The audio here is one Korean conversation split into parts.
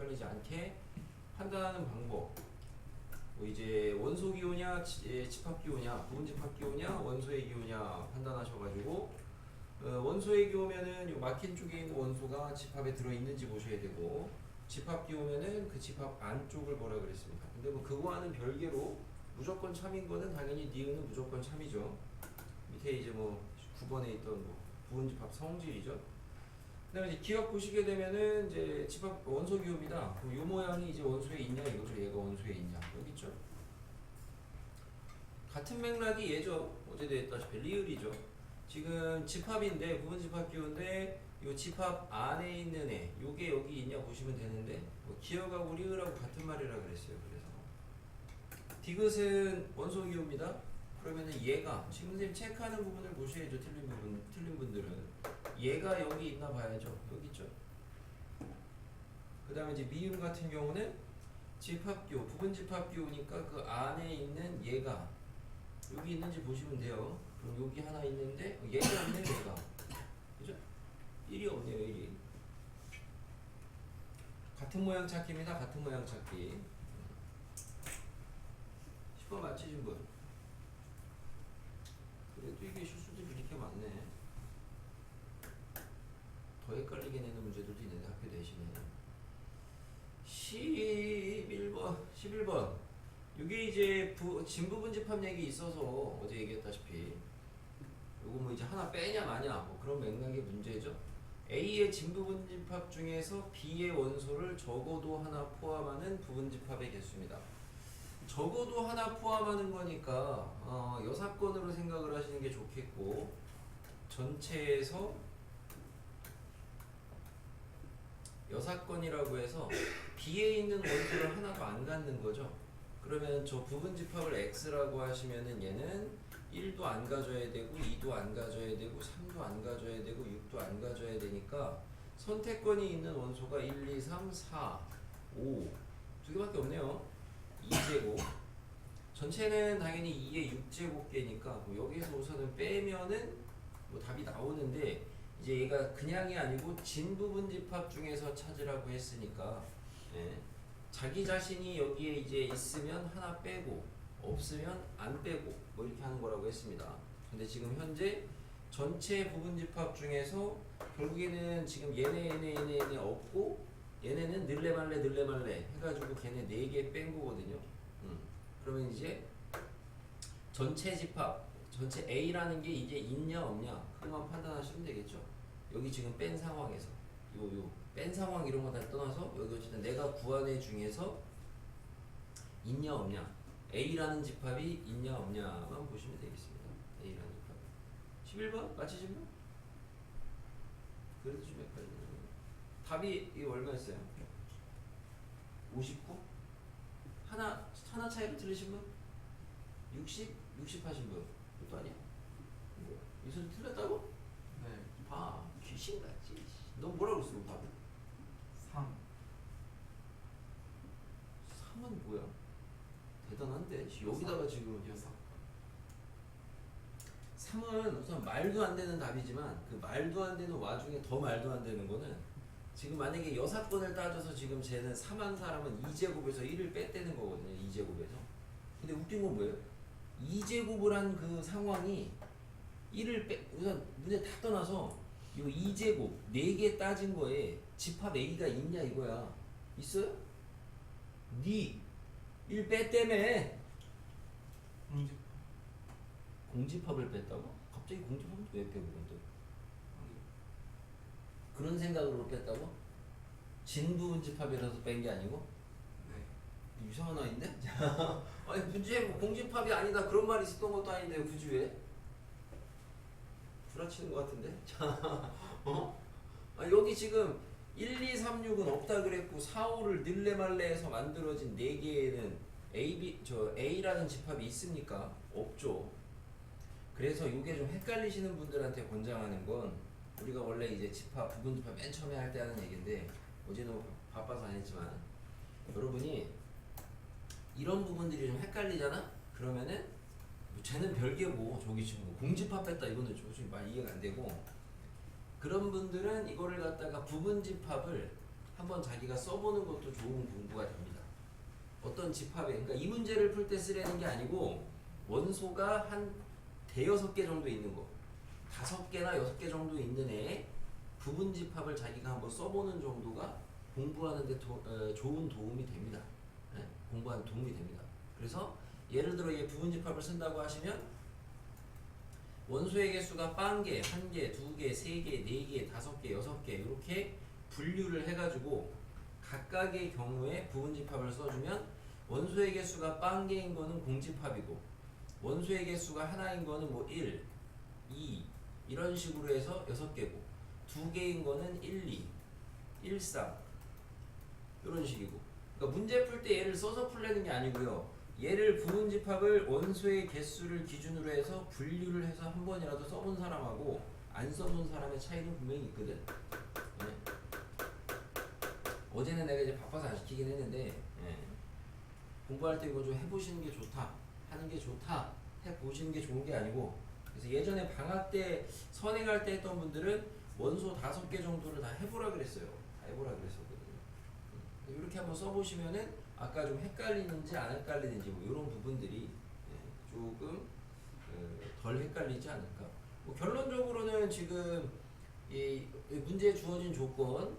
헷갈리지 않게 판단하는 방법. 뭐 이제 원소 기호냐, 집합 기호냐, 부분 집합 기호냐, 원소의 기호냐 판단하셔가지고 원소의 기호면은 요 막힌 쪽에 있는 원소가 집합에 들어 있는지 보셔야 되고, 집합 기호면은 그 집합 안쪽을 보라 그랬습니다. 근데 뭐 그거와는 별개로 무조건 참인 거는 당연히 니은은 무조건 참이죠. 밑에 이제 뭐 9번에 있던 뭐 부분 집합 성질이죠. 그다음에 이제 기억 보시게 되면은 이제 집합 원소 기호입니다. 그럼 요 모양이 이제 원소에 있냐 이거죠. 얘가 원소에 있냐 여기 있죠. 같은 맥락이 얘죠. 어제도 했다시피 리을이죠. 지금 집합인데 부분 집합 기호인데 요 집합 안에 있는 애 요게 여기 있냐 보시면 되는데 뭐 기억하고 리을하고 같은 말이라 그랬어요. 그래서 디귿은 원소 기호입니다. 그러면은 얘가 지금 선생님 체크하는 부분을 보셔야죠. 틀린 분들은 얘가 여기 있나 봐야죠. 여기 있죠. 그 다음에 이제 미음 같은 경우는 집합기호, 부분 집합기호니까 그 안에 있는 얘가 여기 있는지 보시면 돼요. 그럼 여기 하나 있는데 얘가 없네요. 얘가 그죠? 1이 없네요. 1이 같은 모양 찾기입니다. 같은 모양 찾기. 10번 맞히신 분? 그래도 이게 실수들이 이렇게 많네. 더 헷갈리게 내는 문제들도 있는데 학교 내신에 11번 이게 이제 진부분 집합 얘기 있어서 어제 얘기했다시피 요거 뭐 이제 하나 빼냐 마냐 뭐 그런 맥락의 문제죠. A의 진부분 집합 중에서 B의 원소를 적어도 하나 포함하는 부분 집합의 개수입니다. 적어도 하나 포함하는 거니까 여사건으로 생각을 하시는 게 좋겠고, 전체에서 여사건이라고 해서 B에 있는 원소를 하나도 안 갖는 거죠. 그러면 저 부분 집합을 X라고 하시면은 얘는 1도 안 가져야 되고 2도 안 가져야 되고 3도 안 가져야 되고 6도 안 가져야 되니까 선택권이 있는 원소가 1, 2, 3, 4, 5 두 개밖에 없네요. 2제곱 전체는 당연히 2의 6제곱계니까 뭐 여기에서 우선은 빼면은 뭐 답이 나오는데, 이제 얘가 그냥이 아니고 진부분 집합 중에서 찾으라고 했으니까 예. 자기 자신이 여기에 이제 있으면 하나 빼고 없으면 안 빼고 뭐 이렇게 하는 거라고 했습니다. 근데 지금 현재 전체 부분 집합 중에서 결국에는 지금 얘네 없고 얘네는 늘레말레 해가지고 걔네 4개 뺀 거거든요. 그러면 이제 전체 집합 전체 A라는 게 이제 있냐 없냐 그것만 판단하시면 되겠죠. 여기 지금 뺀 상황에서 요 뺀 상황 이런 거 다 떠나서 여기 어쨌든 내가 구한 애 중에서 있냐 없냐 A라는 집합이 있냐 없냐만 보시면 되겠습니다. A라는 집합 11번 맞히신 분? 그래도 좀 헷갈리네요. 답이 이게 얼마였어요? 59? 하나 차이로 틀리신 분? 60? 60 하신 분? 그것도 아니야? 뭐야? 이 소리 틀렸다고? 네. 봐, 귀신같이. 너 뭐라고 그랬어? 답을? 3. 3은 뭐야? 대단한데? 여기다가 지금 3은 우선 말도 안 되는 답이지만 그 말도 안 되는 와중에 더 말도 안 되는 거는 지금 만약에 여사건을 따져서 지금 쟤는 3한 사람은 2제곱에서 1을 뺐다는 거거든요. 2제곱에서. 근데 웃긴 건 뭐예요? 2제곱을 한 그 상황이 1을 우선 문제 다 떠나서 요 2제곱 4개 따진 거에 집합 A가 있냐 이거야. 있어요? 니 1 뺐다며. 공집합을 뺐다고? 갑자기 공집합을 왜 빼고 근데? 그런 생각으로 뺐다고? 진부분 집합이라서 뺀 게 아니고? 네. 이상한 아이인데? 아니 문제 뭐 공집합이 아니다 그런 말이 있었던 것도 아닌데 굳이 왜? 구라치는 것 같은데? 자, 여기 지금 1, 2, 3, 6은 없다 그랬고 4, 5를 늘레말레해서 만들어진 4개에는 A라는 집합이 있습니까? 없죠. 그래서 이게 좀 헷갈리시는 분들한테 권장하는 건 우리가 원래 이제 집합, 부분 집합 맨 처음에 할 때 하는 얘기인데 어제는 바빠서 안 했지만 여러분이 이런 부분들이 좀 헷갈리잖아? 그러면은 쟤는 별개고 저기 지금 뭐 공집합 뺐다 이거는 좀 말 이해가 안 되고, 그런 분들은 이거를 갖다가 부분 집합을 한번 자기가 써보는 것도 좋은 공부가 됩니다. 어떤 집합에, 그러니까 이 문제를 풀 때 쓰려는 게 아니고 원소가 한 대여섯 개 정도 있는 거, 5개나 6개 정도 있는 애에 부분 집합을 자기가 한번 써보는 정도가 공부하는데 좋은 도움이 됩니다. 네? 공부하는 도움이 됩니다. 그래서 예를 들어 얘 부분 집합을 쓴다고 하시면 원소의 개수가 0개, 1개, 2개, 3개, 4개, 5개, 6개 이렇게 분류를 해가지고 각각의 경우에 부분 집합을 써주면 원소의 개수가 0개인 거는 공집합이고 원소의 개수가 하나인 거는 뭐 1, 2 이런 식으로 해서 6개고 2개인 거는 1, 2, 1, 3 이런 식이고 그러니까 문제 풀 때 얘를 써서 풀려는 게 아니고요. 얘를 부분 집합을 원소의 개수를 기준으로 해서 분류를 해서 한 번이라도 써본 사람하고 안 써본 사람의 차이는 분명히 있거든. 네. 어제는 내가 이제 바빠서 안 시키긴 했는데 공부할 때 이거 좀 해보시는 게 좋다, 하는 게 좋다, 해보시는 게 좋은 게 아니고 그래서 예전에 방학 때 선행할 때 했던 분들은 원소 5개 정도를 다 해보라 그랬어요. 다 해보라 그랬었거든요. 이렇게 한번 써보시면은 아까 좀 헷갈리는지 안 헷갈리는지 뭐 이런 부분들이 조금 덜 헷갈리지 않을까. 뭐 결론적으로는 지금 이 문제에 주어진 조건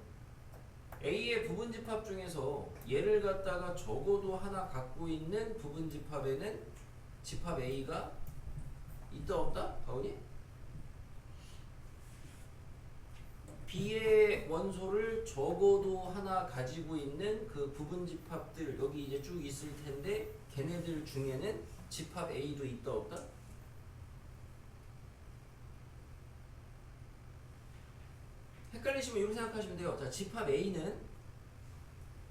A의 부분 집합 중에서 얘를 갖다가 적어도 하나 갖고 있는 부분 집합에는 집합 A가 있다 없다? 가온이? B의 원소를 적어도 하나 가지고 있는 그 부분 집합들 여기 이제 쭉 있을 텐데 걔네들 중에는 집합 A도 있다 없다? 헷갈리시면 이렇게 생각하시면 돼요. 자, 집합 A는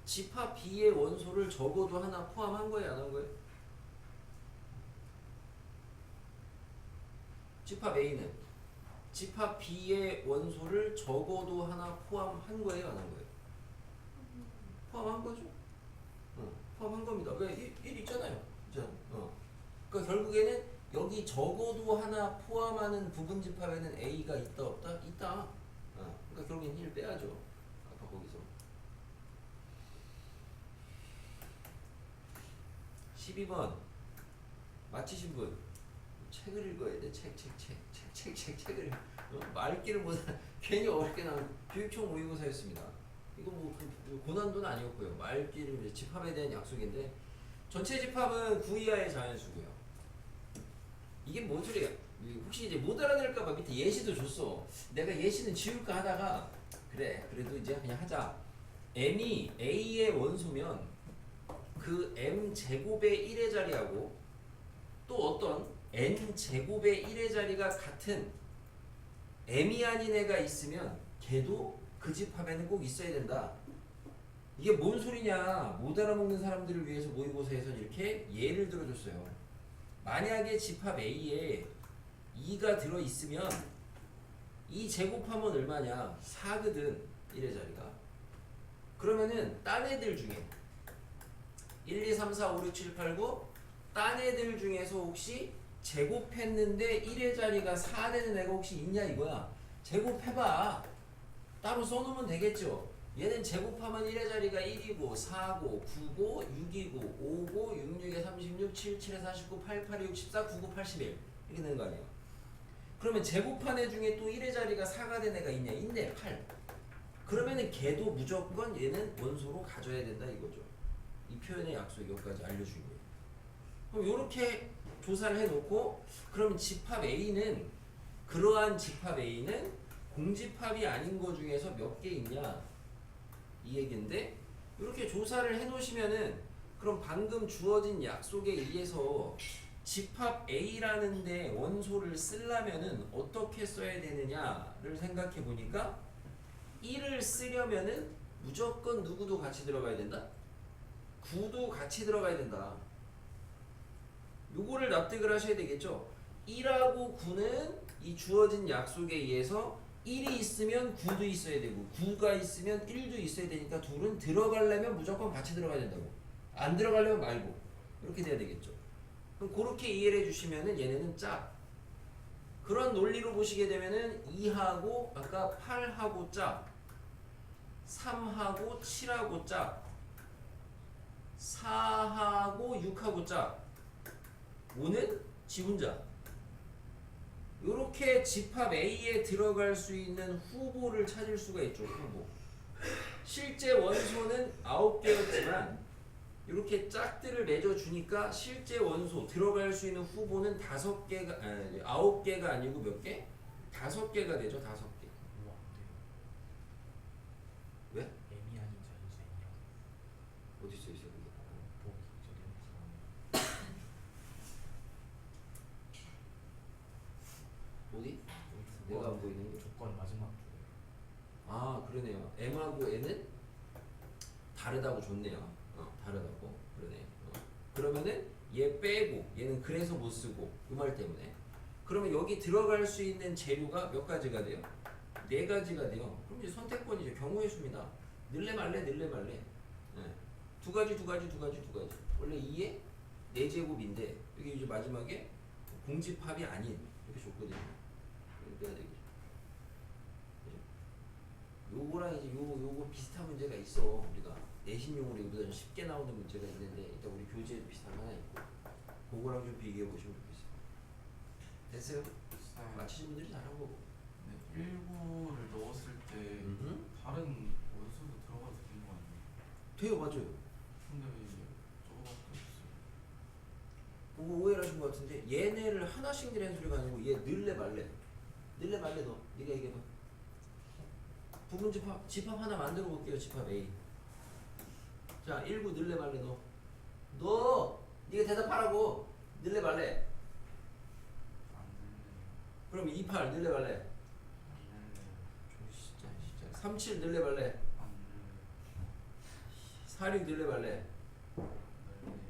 집합 B의 원소를 적어도 하나 포함한 거예요, 안 한 거예요? 집합 A는 집합 B의 원소를 적어도 하나 포함한 거예요, 안 한 거예요? 포함한 거죠? 포함한 겁니다. 왜? 1 있잖아요. 그죠? 그러니까 결국에는 여기 적어도 하나 포함하는 부분 집합에는 A가 있다 없다? 있다. 그러니까 결국엔 1 빼야죠. 아까 거기서 12번 맞히신 분 책을 읽어야 돼. 책을 말귀를 못 괜히 어렵게 나온 교육청 모의고사였습니다. 이거 뭐 고난도는 아니었고요. 말귀를 집합에 대한 약속인데 전체 집합은 9 이하의 자연수고요. 이게 뭔 소리야? 혹시 이제 못 알아들을까봐 밑에 예시도 줬어. 내가 예시는 지울까 하다가 그래 그래도 이제 그냥 하자. m이 a의 원소면 그 m 제곱의 1의 자리하고 또 어떤 n 제곱의 1의 자리가 같은 m이 아닌 애가 있으면 걔도 그 집합에는 꼭 있어야 된다. 이게 뭔 소리냐? 못 알아먹는 사람들을 위해서 모의고사에서는 이렇게 예를 들어줬어요. 만약에 집합 A에 2가 들어있으면 이 제곱하면 얼마냐? 4거든 1의 자리가. 그러면은 딴 애들 중에 1, 2, 3, 4, 5, 6, 7, 8, 9 딴 애들 중에서 혹시 제곱했는데 1의 자리가 4 되는 애가 혹시 있냐 이거야. 제곱해봐. 따로 써놓으면 되겠죠. 얘는 제곱하면 1의 자리가 1이고 4고 9고 6이고 5고 6, 6에 36, 7, 7에 49, 8, 8에 64, 9, 9, 81 이렇게 되는 거 아니에요. 그러면 제곱한 애 중에 또 1의 자리가 4가 된 애가 있냐? 있네. 8. 그러면은 걔도 무조건 얘는 원소로 가져야 된다 이거죠. 이 표현의 약속 여기까지 알려준 거예요. 그럼 이렇게 조사를 해놓고 그러면 집합 A는 그러한 집합 A는 공집합이 아닌 거 중에서 몇 개 있냐 이 얘기인데 이렇게 조사를 해놓으시면은 그럼 방금 주어진 약속에 의해서 집합 A라는 데 원소를 쓰려면은 어떻게 써야 되느냐를 생각해 보니까 1을 쓰려면은 무조건 누구도 같이 들어가야 된다? 9도 같이 들어가야 된다. 요거를 납득을 하셔야 되겠죠. 1하고 9는 이 주어진 약속에 의해서 1이 있으면 9도 있어야 되고 9가 있으면 1도 있어야 되니까 둘은 들어가려면 무조건 같이 들어가야 된다고. 안 들어가려면 말고. 이렇게 돼야 되겠죠. 그럼 그렇게 이해를 해주시면은 얘네는 짝. 그런 논리로 보시게 되면은 2하고 아까 8하고 짝. 3하고 7하고 짝, 4하고 6하고 짝, 5는 지 혼자. 이렇게 집합 A에 들어갈 수 있는 후보를 찾을 수가 있죠. 후보. 실제 원소는 9개였지만 이렇게 짝들을 맺어주니까 실제 원소 들어갈 수 있는 후보는 5개가 9개가 아니고 몇 개? 5개가 되죠. 5개. 이거 안 돼요. 왜? M이 아닌 자연수이야. 어디 있어 있어 그게? 보기 저 내용 어디? 여기 내가 안 보이는 게? 조건 마지막 줄. 아 그러네요. M하고 N은 다르다고 줬네요. 다르다고 그러네. 그러면은 얘 빼고 얘는 그래서 못 쓰고 그 말 때문에. 그러면 여기 들어갈 수 있는 재료가 몇 가지가 돼요? 4가지가 돼요. 그럼 이제 선택권이죠. 경우의 수입니다. 늘래 말래 늘래 말래. 네. 두 가지. 원래 2에 4제곱인데 여기 이제 마지막에 공집합이 아닌 이렇게 줬거든요. 이거 빼야 되겠죠. 요거랑 이제 요거 비슷한 문제가 있어. 우리가 내신용으로 이보다 좀 쉽게 나오는 문제가 있는데 일단 우리 교재에도 비슷한 거 하나 있고 그거랑 좀 비교해 보시면 좋겠어요. 됐어요? 맞히신 분들이 잘한 거고. 네, 19를 넣었을 때 다른 원소도 들어가도 되는 거 아니에요? 돼요, 맞아요. 근데 왜 저거밖에 없어요? 그거 오해를 하신 것 같은데 얘네를 하나씩 내라는 소리가 아니고 얘 늘래 말래 너 네가 얘기해봐. 부분 집합 하나 만들어 볼게요. 집합 A. 자 19 늘래 말래 너 네가 대답하라고. 늘래 말래. 안 들려요. 그럼 28 늘래 말래. 안 들려요. 진짜 37 늘래 말래. 안 들려요. 46 늘래 말래. 들려요.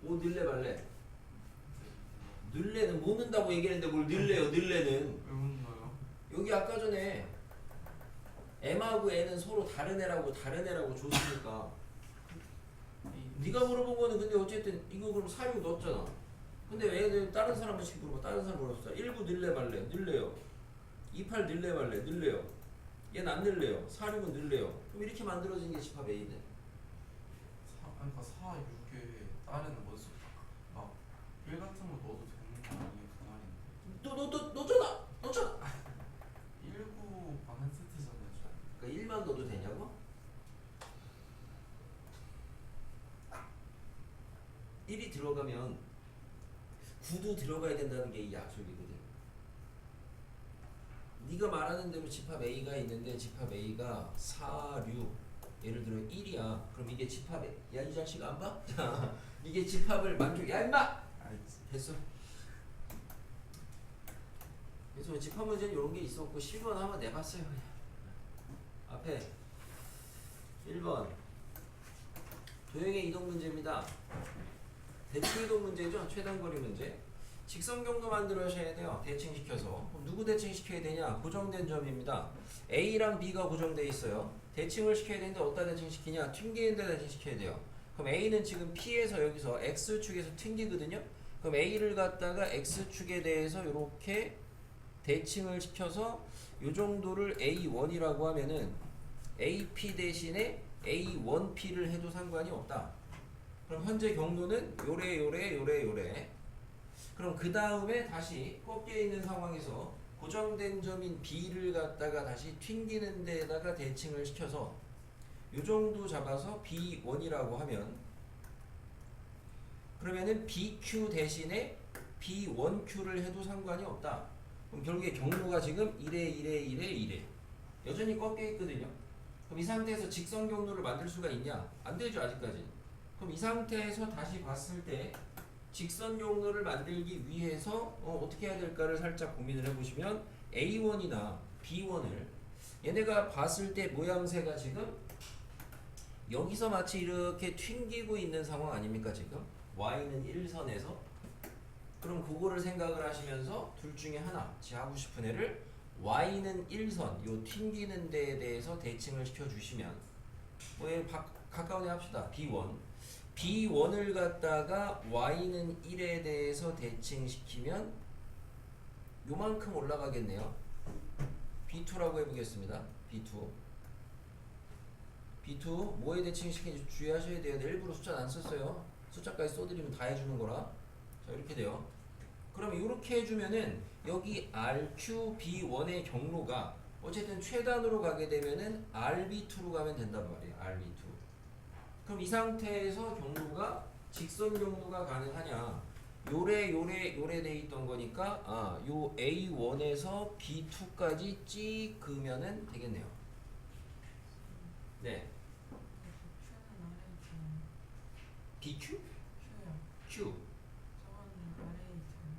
5 늘래 말래. 늘래는 못 는다고 얘기했는데 뭘 늘래요. 늘래는 왜 웃나요? 여기 아까 전에 M하고 N은 서로 다른 애라고 줬으니까 네가 물어본 거는 근데 어쨌든 이거 그럼 46 넣었잖아. 근데 왜 다른 사람씩 물어봐. 다른 사람 물어봤어. 19 늘래 말래. 늘래요. 28 늘래 말래. 늘래요. 얘는 안 늘래요. 46은 늘래요. 그럼 이렇게 만들어진 게 집합 A네. 그러니까 4, 6에 다른 원소 막1 같은 거 넣어도 되는 거 아니에요? 그 말인데 넣잖아. 19 반환 세트잖아요. 그러니까 1만 넣어도 되냐고? 1이 들어가면 9도 들어가야 된다는 게 이 약속이거든. 네가 말하는 대로 집합 A가 있는데 집합 A가 4, 6 예를 들어 1이야. 그럼 이게 집합 A. 야 이 자식 안 봐? 이게 집합을 야 임마! 됐어. 그래서 집합 문제는 이런 게 있었고 10번 한번 내봤어요. 그냥. 앞에 1번 도형의 이동 문제입니다. 대칭 이동 문제죠. 최단거리 문제. 직선경도 만들어셔야 돼요. 대칭시켜서. 그럼 누구 대칭시켜야 되냐? 고정된 점입니다. A랑 B가 고정되어 있어요. 대칭을 시켜야 되는데 어디다 대칭시키냐? 튕기는 데 대칭시켜야 돼요. 그럼 A는 지금 P에서 여기서 X축에서 튕기거든요. 그럼 A를 갖다가 X축에 대해서 이렇게 대칭을 시켜서 이 정도를 A1이라고 하면은 AP 대신에 A1P를 해도 상관이 없다. 그럼 현재 경로는 요래. 그럼 그 다음에 다시 꺾여 있는 상황에서 고정된 점인 B를 갖다가 다시 튕기는 데다가 대칭을 시켜서 요 정도 잡아서 B1이라고 하면 그러면은 BQ 대신에 B1Q를 해도 상관이 없다. 그럼 결국에 경로가 지금 1에 여전히 꺾여 있거든요. 그럼 이 상태에서 직선 경로를 만들 수가 있냐? 안 되죠 아직까지. 그럼 이 상태에서 다시 봤을 때 직선 경로를 만들기 위해서 어떻게 해야 될까를 살짝 고민을 해보시면 A1이나 B1을 얘네가 봤을 때 모양새가 지금 여기서 마치 이렇게 튕기고 있는 상황 아닙니까 지금? Y는 1선에서 그럼 그거를 생각을 하시면서 둘 중에 하나 하고 싶은 애를 Y는 1선 요 튕기는 데에 대해서 대칭을 시켜주시면 가까운 애 합시다. B1을 갖다가 Y는 1에 대해서 대칭시키면 요만큼 올라가겠네요. B2라고 해보겠습니다. B2. B2 뭐에 대칭시키는지 주의하셔야 돼요. 일부러 숫자는 안 썼어요. 숫자까지 써드리면 다 해주는 거라. 자 이렇게 돼요. 그럼 이렇게 해주면은 여기 RQB1의 경로가 어쨌든 최단으로 가게 되면은 RB2로 가면 된단 말이에요. RB2. 그럼 이 상태에서 경로가 직선 경로가 가능하냐? 요래 돼 있던 거니까 요 A1에서 B2까지 찍 그으면은 되겠네요. 네. Q는 아래 있잖아요. BQ? Q요. Q 저거는 아래에 있잖아요.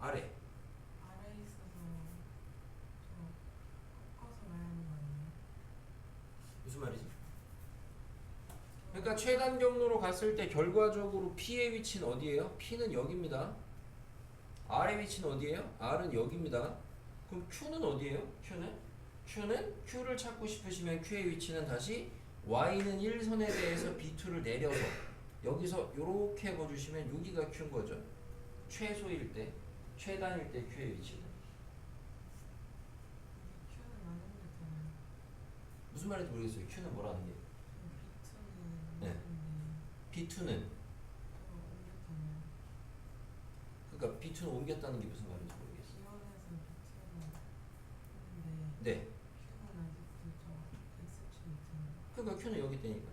아래. 아래에 있어서 저 꺾어서 가야 하는 거 아니에요? 무슨 말이지? 그러니까 최단 경로로 갔을 때 결과적으로 P의 위치는 어디예요? P는 여기입니다. R의 위치는 어디예요? R은 여기입니다. 그럼 Q는 어디예요? Q는 Q를 찾고 싶으시면 Q의 위치는 다시 Y는 1선에 대해서 B2를 내려서 여기서 요렇게 해주시면 여기가 Q인 거죠. 최소일 때, 최단일 때 Q의 위치는. Q는 안 옮겼잖아요. 무슨 말인지 모르겠어요. Q는 뭐라는 게. B2는 네. B2는 저거 옮겼잖아요. 그러니까 B2는 옮겼다는 게 무슨 말인지 모르겠어요. B1에서 B2로 했는데 네. Q는 아직도 저 X축에 있잖아요. 그러니까 Q는 여기 있다니까.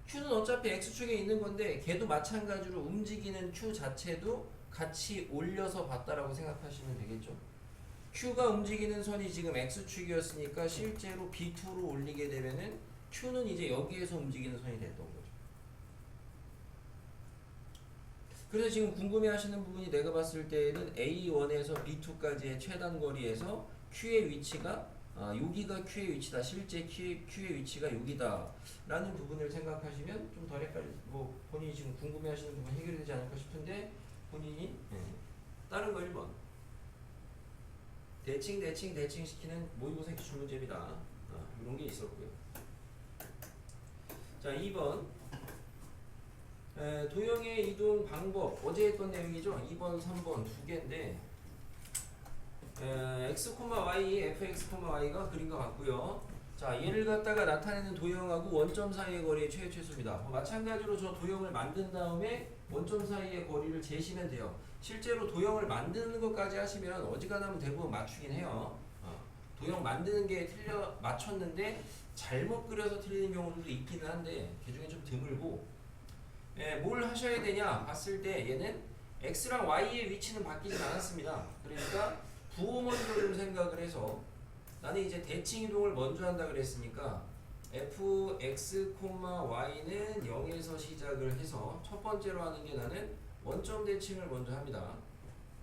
Q는 어차피 X축에 있는 건데 걔도 마찬가지로 움직이는 Q 자체도 같이 올려서 봤다라고 생각하시면 되겠죠. Q가 움직이는 선이 지금 X축이었으니까 실제로 B2로 올리게 되면은 Q는 이제 여기에서 움직이는 선이 됐던 거죠. 그래서 지금 궁금해하시는 부분이 내가 봤을 때에는 A1에서 B2까지의 최단 거리에서 Q의 위치가 여기가 Q의 위치다. 실제 Q의 위치가 여기다. 라는 부분을 생각하시면 좀 덜 헷갈리. 뭐 본인이 지금 궁금해하시는 부분 해결이 되지 않을까 싶은데 본인이 다른 거 1번. 대칭 시키는 모의고사 기출 문제입니다. 이런 게 있었고요. 자 2번. 도형의 이동 방법 어제 했던 내용이죠. 2번, 3번 두 개인데 x, y, fx, y가 그린 것 같고요. 자 얘를 갖다가 나타내는 도형하고 원점 사이의 거리의 최소입니다. 마찬가지로 저 도형을 만든 다음에 원점 사이의 거리를 재시면 돼요. 실제로 도형을 만드는 것까지 하시면 어지간하면 대부분 맞추긴 해요. 도형 만드는 게 맞췄는데 잘못 그려서 틀리는 경우도 있기는 한데 그 중에 좀 드물고 뭘 하셔야 되냐 봤을 때 얘는 x랑 y의 위치는 바뀌진 않았습니다. 그러니까 부호 먼저 좀 생각을 해서 나는 이제 대칭 이동을 먼저 한다 그랬으니까 fx, y는 0에서 시작을 해서 첫 번째로 하는 게 나는 원점 대칭을 먼저 합니다.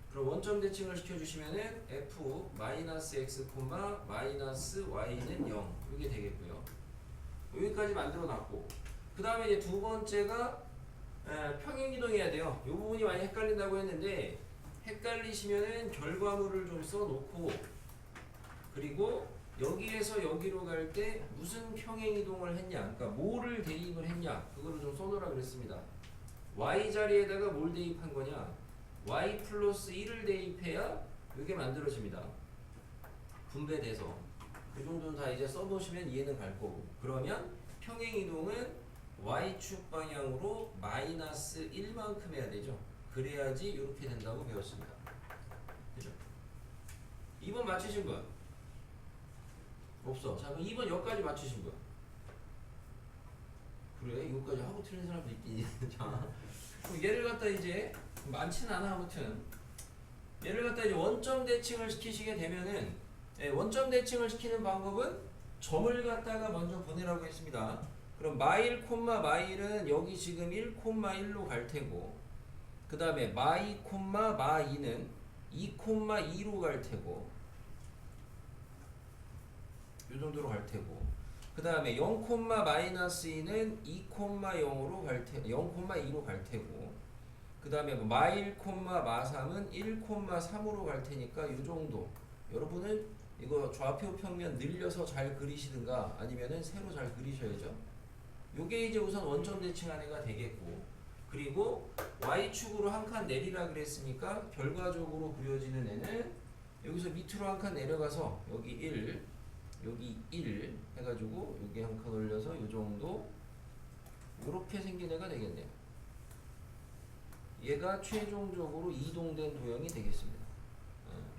그럼 원점 대칭을 시켜주시면은 f -x, -y는 0 이게 되겠고요. 여기까지 만들어 놨고 그 다음에 이제 두 번째가 평행 이동해야 돼요. 이 부분이 많이 헷갈린다고 했는데 헷갈리시면은 결과물을 좀 써놓고 그리고 여기에서 여기로 갈 때 무슨 평행 이동을 했냐, 그러니까 뭐를 대입을 했냐 그거를 좀 써놓으라 그랬습니다. y 자리에다가 뭘 대입한 거냐, y 플러스 1을 대입해야 이게 만들어집니다. 분배돼서 그 정도는 다 이제 써놓으시면 이해는 갈 거고 그러면 평행 이동은 y축 방향으로 마이너스 1만큼 해야 되죠. 그래야지 이렇게 된다고 배웠습니다. 그죠? 2번 맞추신 분? 없어. 자 그럼 2번 여기까지 맞추신 분? 그래? 이거까지 하고 틀린 사람도 있긴 자 그럼 얘를 갖다 이제 많지는 않아 아무튼 얘를 갖다 이제 원점 대칭을 시키시게 되면은 원점 대칭을 시키는 방법은 점을 갖다가 먼저 보내라고 했습니다. 그럼 마일, 마일은 여기 지금 1,1로 갈 테고 그 다음에 마이, 마2는 2,2로 갈 테고 요 정도로 갈 테고 그 다음에 0,-2는 2,0로 갈 테, 0,2로 갈 테고 그 다음에 마일, 마3은 1,3으로 갈 테니까 요 정도. 여러분은 이거 좌표 평면 늘려서 잘 그리시든가 아니면은 세로 잘 그리셔야죠. 요게 이제 우선 원점 대칭한 애가 되겠고 그리고 y축으로 한 칸 내리라 그랬으니까 결과적으로 그려지는 애는 여기서 밑으로 한 칸 내려가서 여기 1, 여기 1 해가지고 여기 한 칸 올려서 이 정도 이렇게 생긴 애가 되겠네요. 얘가 최종적으로 이동된 도형이 되겠습니다.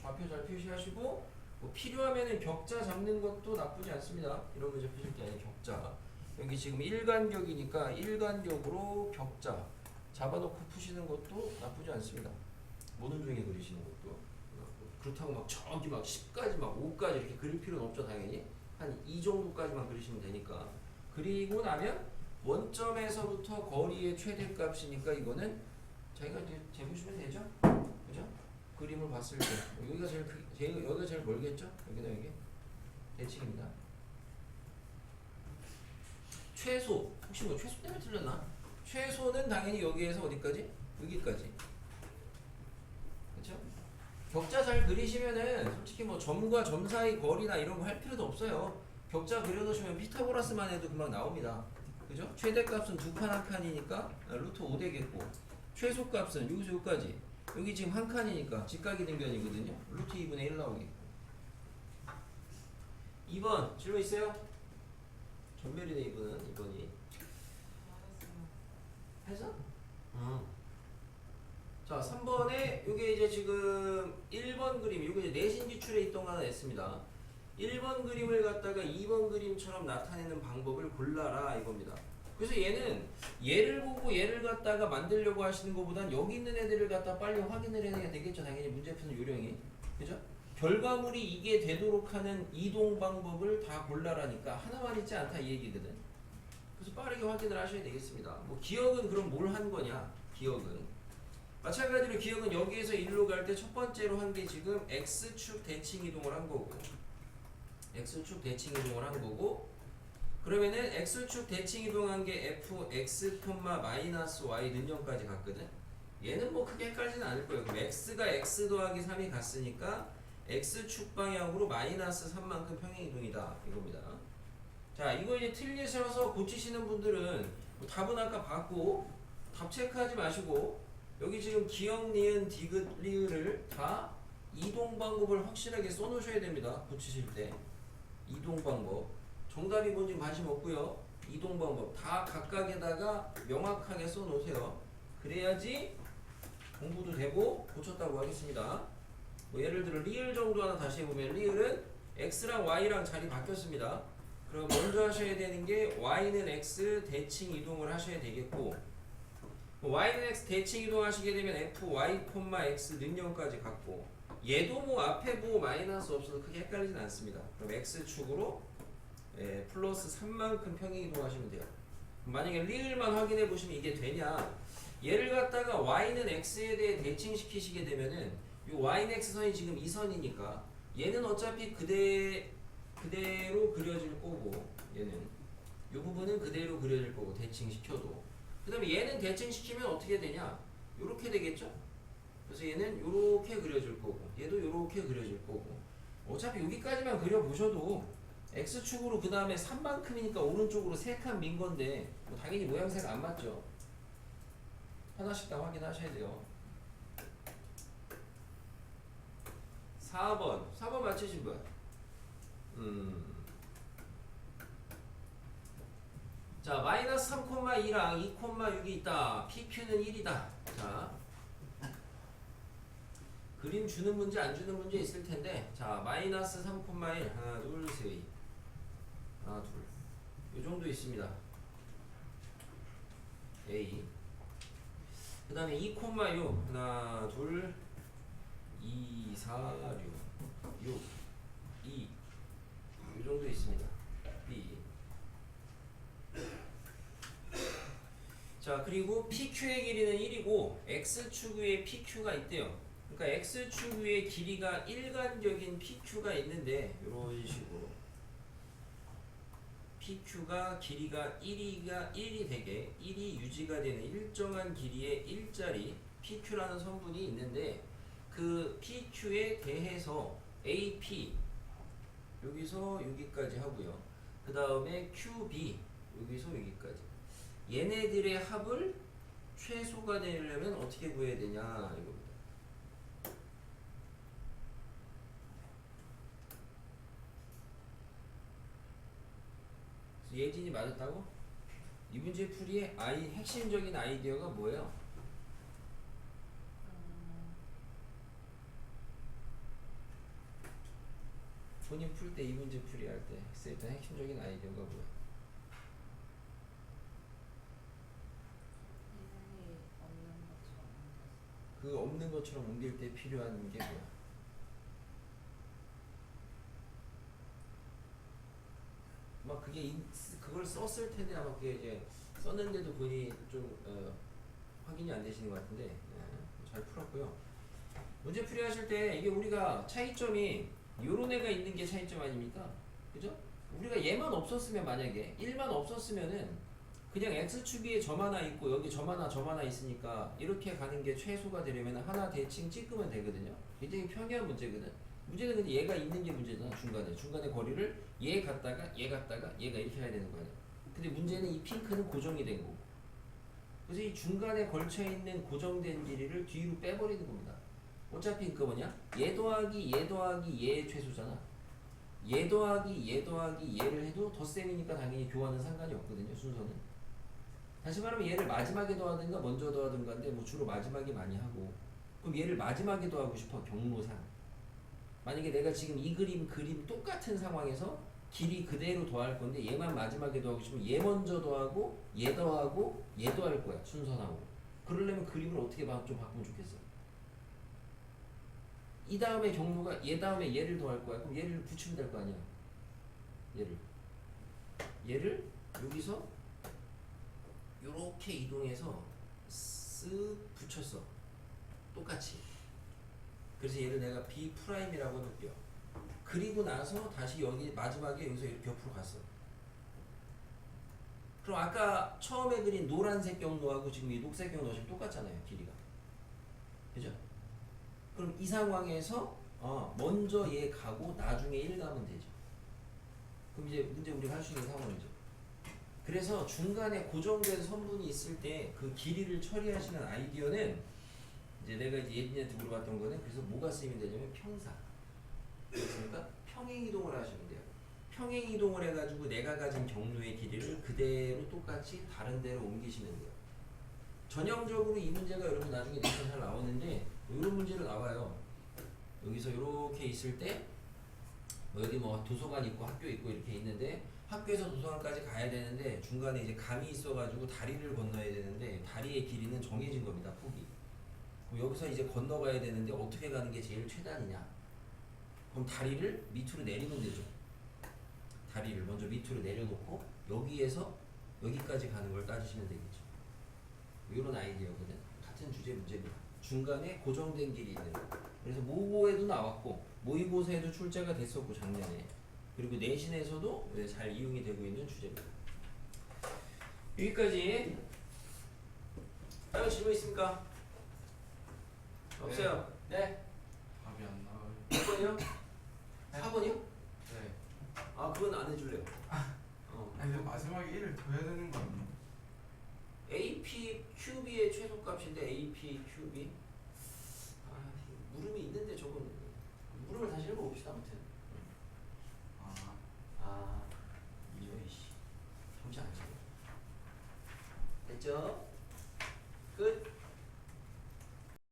좌표 잘 표시하시고 뭐 필요하면은 격자 잡는 것도 나쁘지 않습니다. 이런 문제 푸실 게 아니라 격자. 여기 지금 일간격이니까 일간격으로 격자 잡아놓고 푸시는 것도 나쁘지 않습니다. 모든 중에 그리시는 것도. 그렇다고 막 저기 막 10까지 막 5까지 이렇게 그릴 필요는 없죠. 당연히 한 이 정도까지만 그리시면 되니까. 그리고 나면 원점에서부터 거리의 최대값이니까 이거는 자기가 이제 재보시면 되죠. 그죠? 그림을 봤을 때 여기가 여기가 제일 멀겠죠? 여기다 여기 대칭입니다. 최소 혹시 뭐 최소 때문에 틀렸나? 최소는 당연히 여기에서 어디까지? 여기까지. 그렇죠? 격자 잘 그리시면은 솔직히 뭐 점과 점 사이 거리나 이런 거 할 필요도 없어요. 격자 그려놓으시면 피타고라스만 해도 금방 나옵니다. 그죠? 최대값은 두 칸 한 칸이니까 루트 5 되겠고 최소값은 여기서 여기까지 여기 지금 한 칸이니까 직각이 등변이거든요. 루트 2분의 1 나오겠고 2번 질문 있어요? 전멸이네 2번은 2번이 알았어요. 해서? 자 3번에 이게 이제 지금 1번 그림 이거 이제 내신 기출에 있던 거 하나 냈습니다. 1번 그림을 갖다가 2번 그림처럼 나타내는 방법을 골라라 이겁니다. 그래서 얘를 보고 얘를 갖다가 만들려고 하시는 것보단 여기 있는 애들을 갖다 빨리 확인을 해야 되겠죠. 당연히 문제 푸는 요령이. 그죠? 결과물이 이게 되도록 하는 이동 방법을 다 골라라니까 하나만 있지 않다 이 얘기거든. 그래서 빠르게 확인을 하셔야 되겠습니다. 뭐 기억은 그럼 뭘 한 거냐? 기억은 마찬가지로 기억은 여기에서 1로 갈 때 첫 번째로 한 게 지금 x축 대칭 이동을 한 거고 x축 대칭 이동을 한 거고 그러면은 x축 대칭 이동한 게 fx, 마이너스 y 능력까지 갔거든. 얘는 뭐 크게 헷갈리지는 않을 거예요. 그럼 x가 x 더하기 3이 갔으니까 x축 방향으로 마이너스 3만큼 평행 이동이다 이겁니다. 자 이거 이제 틀리셔서 고치시는 분들은 뭐 답은 아까 봤고 답 체크하지 마시고 여기 지금 기억, 니은, 디귿, 리을을 다 이동 방법을 확실하게 써놓으셔야 됩니다. 고치실 때 이동 방법 정답이 뭔지 관심 없고요. 이동 방법 다 각각에다가 명확하게 써놓으세요. 그래야지 공부도 되고 고쳤다고 하겠습니다. 뭐 예를 들어 리을 정도 하나 다시 해보면 리을은 x랑 y랑 자리 바뀌었습니다. 그럼 먼저 하셔야 되는 게 y는 x 대칭 이동을 하셔야 되겠고 y는 x 대칭 이동하시게 되면 fy, x 능력까지 갖고 얘도 뭐 앞에 보고 마이너스 없어서 크게 헷갈리진 않습니다. 그럼 x축으로 플러스 3만큼 평행 이동하시면 돼요. 만약에 리을만 확인해 보시면 이게 되냐 얘를 갖다가 y는 x에 대해 대칭시키시게 되면은 이 y는 x선이 지금 이 선이니까 얘는 어차피 그대로 그려질 거고 얘는 이 부분은 그대로 그려질 거고 대칭시켜도 그 다음에 얘는 대칭시키면 어떻게 되냐 요렇게 되겠죠. 그래서 얘는 요렇게 그려질 거고 얘도 요렇게 그려질 거고 어차피 여기까지만 그려보셔도 x축으로 그 다음에 3만큼이니까 오른쪽으로 3칸 민 건데 뭐 당연히 모양새가 안 맞죠. 하나씩 다 확인하셔야 돼요. 4번 맞히신 분? 자 마이너스 3,2랑 2,6이 있다. PQ는 1이다. 자 그림 주는 문제 안 주는 문제 있을 텐데 자 마이너스 3,1 하나 둘 셋 하나 둘 요 정도 있습니다. A 그 다음에 2,6 하나 둘 2 4 6 2 요 정도 있습니다. B 자 그리고 PQ의 길이는 1이고 X축 위에 PQ가 있대요. 그러니까 X축 위에 길이가 일간적인 PQ가 있는데 이런 식으로 PQ가 길이가 1이 되게 1이 유지가 되는 일정한 길이의 일자리 PQ라는 선분이 있는데 그 PQ에 대해서 AP 여기서 여기까지 하고요. 그 다음에 QB 여기서 여기까지 얘네들의 합을 최소가 되려면 어떻게 구해야 되냐 이겁니다. 예진이 맞았다고? 이 문제 풀이의 핵심적인 아이디어가 뭐예요? 본인 풀 때 이 문제 풀이할 때 했던 핵심적인 아이디어가 뭐야? 이름이 없는 것처럼 그 없는 것처럼 옮길 때 필요한 게 뭐야? 막 그걸 썼을 텐데 아마 그게 이제 썼는데도 본인이 좀 확인이 안 되시는 것 같은데 잘 풀었고요. 문제 풀이하실 때 이게 우리가 차이점이 요런 애가 있는 게 차이점 아닙니까? 그죠? 우리가 얘만 없었으면 만약에 1만 없었으면은 그냥 x축 위에 점 하나 있고 여기 점 하나 있으니까 이렇게 가는 게 최소가 되려면 하나 대칭 찍으면 되거든요. 굉장히 평이한 문제거든. 문제는 근데 얘가 있는 게 문제잖아. 중간에 거리를 얘 갔다가 얘가 이렇게 해야 되는 거 아니야. 근데 문제는 이 핑크는 고정이 된 거고, 그래서 이 중간에 걸쳐 있는 고정된 길이를 뒤로 빼버리는 겁니다. 어차피 그 뭐냐? 얘 더하기 얘의 최소잖아. 얘 더하기 얘를 해도 덧셈이니까 당연히 교환은 상관이 없거든요. 순서는. 다시 말하면 얘를 마지막에 더하든가 먼저 더하든가인데 뭐 주로 마지막에 많이 하고, 그럼 얘를 마지막에 더하고 싶어. 경로상. 만약에 내가 지금 이 그림 똑같은 상황에서 길이 그대로 더할 건데 얘만 마지막에 더하고 싶으면 얘 먼저 더하고 얘 더하고 얘 더할 거야. 순서상으로. 그러려면 그림을 어떻게 좀 바꾸면 좋겠어? 이 다음에 경로가 얘 다음에 얘를 더할 거야. 그럼 얘를 붙이면 될 거 아니야. 얘를 여기서 요렇게 이동해서 쓱 붙였어. 똑같이. 그래서 얘를 내가 B 프라임이라고 느껴. 그리고 나서 다시 여기 마지막에 여기서 이렇게 옆으로 갔어. 그럼 아까 처음에 그린 노란색 경로하고 지금 이 녹색 경로가 지금 똑같잖아요. 길이가. 그죠? 그럼 이 상황에서 먼저 얘 가고 나중에 1 가면 되죠. 그럼 이제 문제 우리가 할 수 있는 상황이죠. 그래서 중간에 고정된 선분이 있을 때 그 길이를 처리하시는 아이디어는 이제 내가 이제 예진이한테 물어봤던 거는 그래서 뭐가 쓰이면 되냐면 평사. 그렇습니까? 평행이동을 하시면 돼요. 평행이동을 해가지고 내가 가진 경로의 길이를 그대로 똑같이 다른 데로 옮기시면 돼요. 전형적으로 이 문제가 여러분 나중에 잘 나오는데 이런 문제로 나와요. 여기서 이렇게 있을 때 뭐 여기 뭐 도서관 있고 학교 있고 이렇게 있는데 학교에서 도서관까지 가야 되는데 중간에 이제 감이 있어가지고 다리를 건너야 되는데 다리의 길이는 정해진 겁니다. 폭이. 그럼 여기서 이제 건너가야 되는데 어떻게 가는 게 제일 최단이냐? 그럼 다리를 밑으로 내리면 되죠. 다리를 먼저 밑으로 내려놓고 여기에서 여기까지 가는 걸 따지시면 되겠죠. 이런 아이디어거든. 같은 주제 문제입니다. 중간에 고정된 길이 있는 거. 그래서 모고에도 나왔고 모의고사에도 출제가 됐었고 작년에. 그리고 내신에서도 잘 이용이 되고 있는 주제입니다. 여기까지. 다른 질문 있습니까? 없어요. 네. 답이 안 나와요. 몇 번이요? 4번이요? 네. 아 그건 안 해줄래요. 아니 근데 마지막에 1을 더해야 되는 거 아니에요? AP 큐비의 최소값인데 AP 큐비 물음이 있는데 저건 물음을 다시 읽어봅시다. 아무튼